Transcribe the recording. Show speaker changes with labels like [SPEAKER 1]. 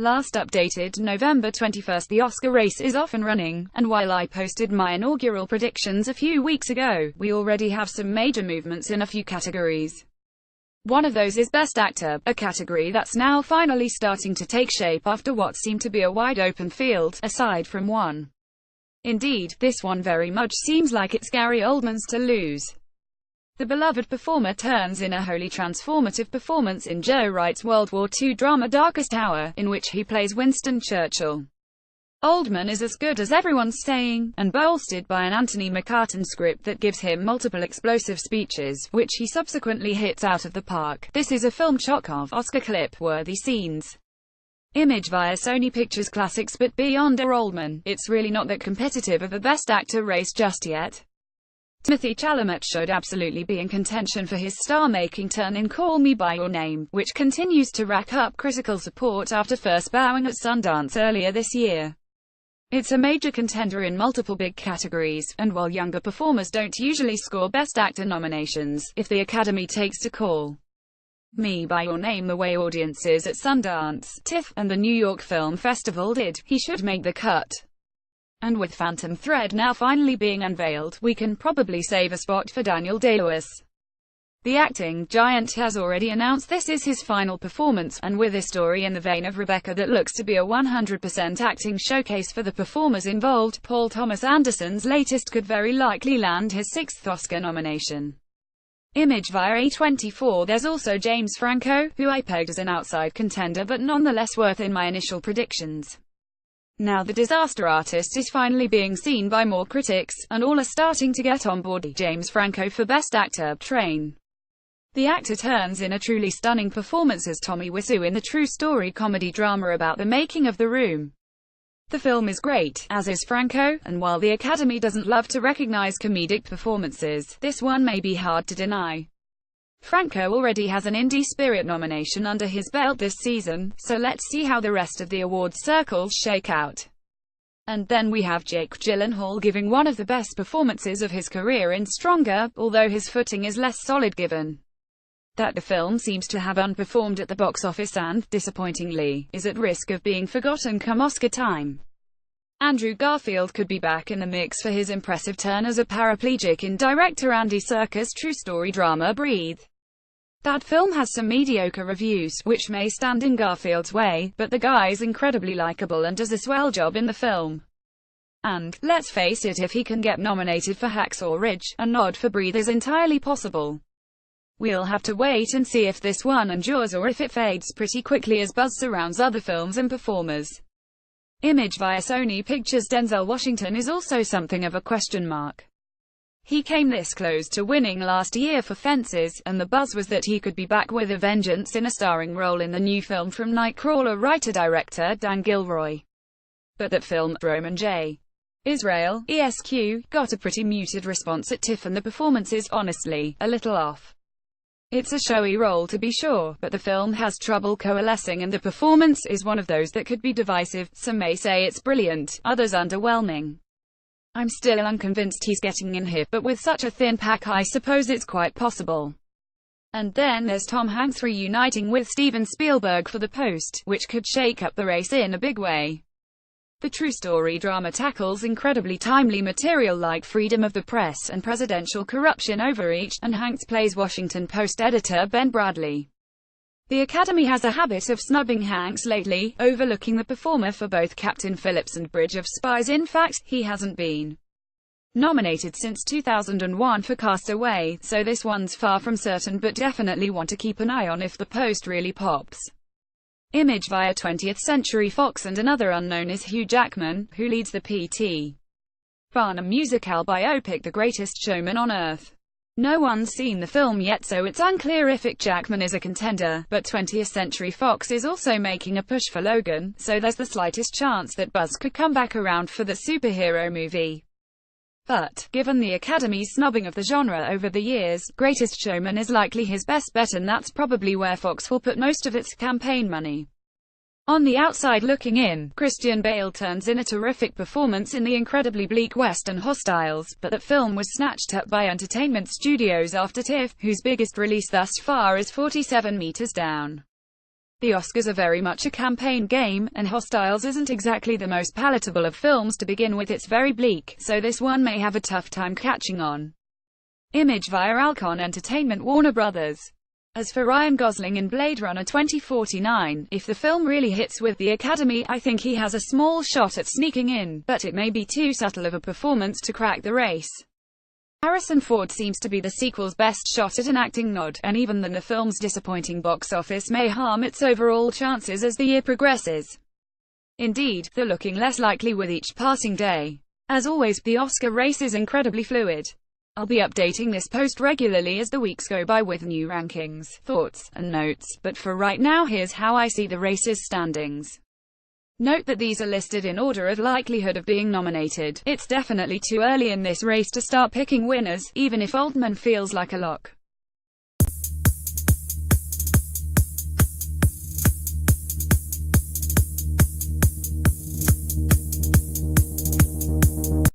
[SPEAKER 1] Last updated November 21st. The Oscar race is off and running, and while I posted my inaugural predictions a few weeks ago, we already have some major movements in a few categories. One of those is Best Actor, a category that's now finally starting to take shape after what seemed to be a wide-open field, aside from one. Indeed, this one very much seems like it's Gary Oldman's to lose. The beloved performer turns in a wholly transformative performance in Joe Wright's World War II drama Darkest Hour, in which he plays Winston Churchill. Oldman is as good as everyone's saying, and bolstered by an Anthony McCartan script that gives him multiple explosive speeches, which he subsequently hits out of the park. This is a film chock of Oscar clip-worthy scenes. Image via Sony Pictures Classics. But beyond Oldman, it's really not that competitive of a Best Actor race just yet. Timothée Chalamet should absolutely be in contention for his star-making turn in Call Me By Your Name, which continues to rack up critical support after first bowing at Sundance earlier this year. It's a major contender in multiple big categories, and while younger performers don't usually score Best Actor nominations, if the Academy takes to Call Me By Your Name the way audiences at Sundance, TIFF, and the New York Film Festival did, he should make the cut. And with Phantom Thread now finally being unveiled, we can probably save a spot for Daniel Day-Lewis. The acting giant has already announced this is his final performance, and with a story in the vein of Rebecca that looks to be a 100% acting showcase for the performers involved, Paul Thomas Anderson's latest could very likely land his 6th Oscar nomination. Image via A24. There's also James Franco, who I pegged as an outside contender but nonetheless worth in my initial predictions. Now the disaster artist is finally being seen by more critics, and all are starting to get on board the James Franco for Best Actor train. The actor turns in a truly stunning performance as Tommy Wiseau in the true story comedy drama about the making of The Room. The film is great, as is Franco, and while the Academy doesn't love to recognize comedic performances, this one may be hard to deny. Franco already has an Indie Spirit nomination under his belt this season, so let's see how the rest of the awards circles shake out. And then we have Jake Gyllenhaal giving one of the best performances of his career in Stronger, although his footing is less solid given that the film seems to have underperformed at the box office and, disappointingly, is at risk of being forgotten come Oscar time. Andrew Garfield could be back in the mix for his impressive turn as a paraplegic in director Andy Serkis' true story drama Breathe. That film has some mediocre reviews, which may stand in Garfield's way, but the guy's incredibly likable and does a swell job in the film. And, let's face it, if he can get nominated for Hacksaw Ridge, a nod for Breathe is entirely possible. We'll have to wait and see if this one endures or if it fades pretty quickly as buzz surrounds other films and performers. Image via Sony Pictures. Denzel Washington is also something of a question mark. He came this close to winning last year for Fences, and the buzz was that he could be back with a vengeance in a starring role in the new film from Nightcrawler writer-director Dan Gilroy. But that film, Roman J. Israel, ESQ, got a pretty muted response at TIFF, and the performance is, honestly, a little off. It's a showy role to be sure, but the film has trouble coalescing and the performance is one of those that could be divisive. Some may say it's brilliant, others underwhelming. I'm still unconvinced he's getting in here, but with such a thin pack I suppose it's quite possible. And then there's Tom Hanks reuniting with Steven Spielberg for The Post, which could shake up the race in a big way. The true story drama tackles incredibly timely material like freedom of the press and presidential corruption overreach, and Hanks plays Washington Post editor Ben Bradley. The Academy has a habit of snubbing Hanks lately, overlooking the performer for both Captain Phillips and Bridge of Spies. In fact, he hasn't been nominated since 2001 for Castaway, so this one's far from certain, but definitely want to keep an eye on if The Post really pops. Image via 20th Century Fox. And another unknown is Hugh Jackman, who leads the P.T. Barnum musical biopic The Greatest Showman on Earth. No one's seen the film yet, so it's unclear if Jackman is a contender, but 20th Century Fox is also making a push for Logan, so there's the slightest chance that buzz could come back around for the superhero movie. But, given the Academy's snubbing of the genre over the years, Greatest Showman is likely his best bet, and that's probably where Fox will put most of its campaign money. On the outside looking in, Christian Bale turns in a terrific performance in the incredibly bleak western Hostiles, but that film was snatched up by Entertainment Studios after TIFF, whose biggest release thus far is 47 Meters Down. The Oscars are very much a campaign game, and Hostiles isn't exactly the most palatable of films to begin with. It's very bleak, so this one may have a tough time catching on. Image via Alcon Entertainment, Warner Brothers. As for Ryan Gosling in Blade Runner 2049, if the film really hits with the Academy, I think he has a small shot at sneaking in, but it may be too subtle of a performance to crack the race. Harrison Ford seems to be the sequel's best shot at an acting nod, and even then the film's disappointing box office may harm its overall chances as the year progresses. Indeed, they're looking less likely with each passing day. As always, the Oscar race is incredibly fluid. I'll be updating this post regularly as the weeks go by with new rankings, thoughts, and notes, but for right now here's how I see the race's standings. Note that these are listed in order of likelihood of being nominated. It's definitely too early in this race to start picking winners, even if Altman feels like a lock.